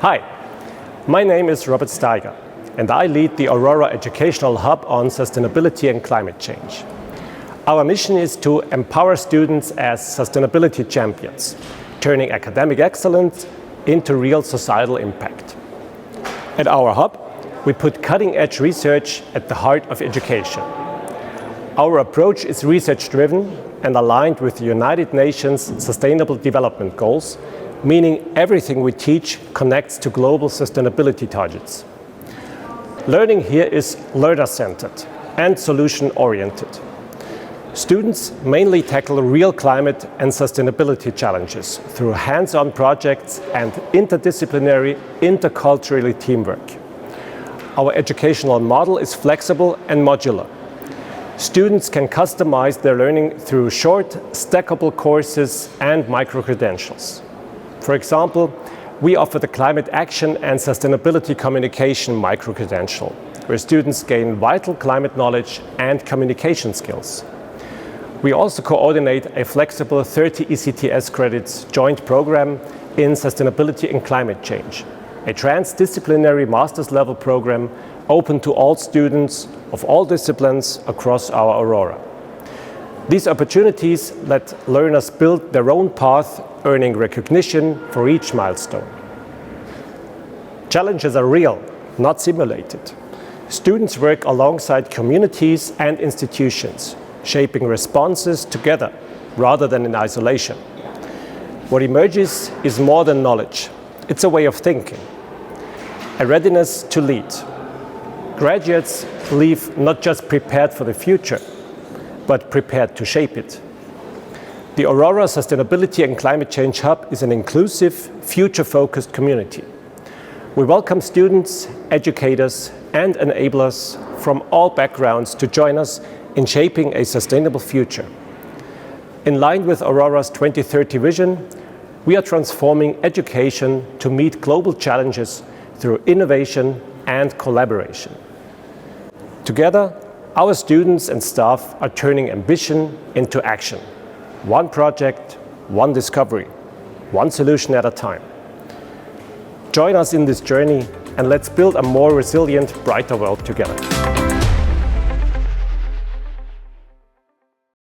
Hi, my name is Robert Steiger, and I lead the Aurora Educational Hub on sustainability and climate change. Our mission is to empower students as sustainability champions, turning academic excellence into real societal impact. At our hub, we put cutting-edge research at the heart of education. Our approach is research-driven and aligned with the United Nations Sustainable Development Goals, meaning everything we teach connects to global sustainability targets. Learning here is learner-centered and solution-oriented. Students mainly tackle real climate and sustainability challenges through hands-on projects and interdisciplinary, intercultural teamwork. Our educational model is flexible and modular. Students can customize their learning through short, stackable courses and micro-credentials. For example, we offer the Climate Action and Sustainability Communication micro-credential, where students gain vital climate knowledge and communication skills. We also coordinate a flexible 30 ECTS credits joint program in sustainability and climate change, a transdisciplinary master's level program open to all students of all disciplines across our Aurora. These opportunities let learners build their own path, earning recognition for each milestone. Challenges are real, not simulated. Students work alongside communities and institutions, shaping responses together rather than in isolation. What emerges is more than knowledge. It's a way of thinking, a readiness to lead. Graduates leave not just prepared for the future, but prepared to shape it. The Aurora Sustainability and Climate Change Hub is an inclusive, future-focused community. We welcome students, educators, and enablers from all backgrounds to join us in shaping a sustainable future. In line with Aurora's 2030 vision, we are transforming education to meet global challenges through innovation and collaboration. Together, our students and staff are turning ambition into action. One project, one discovery, one solution at a time. Join us in this journey and let's build a more resilient, brighter world together.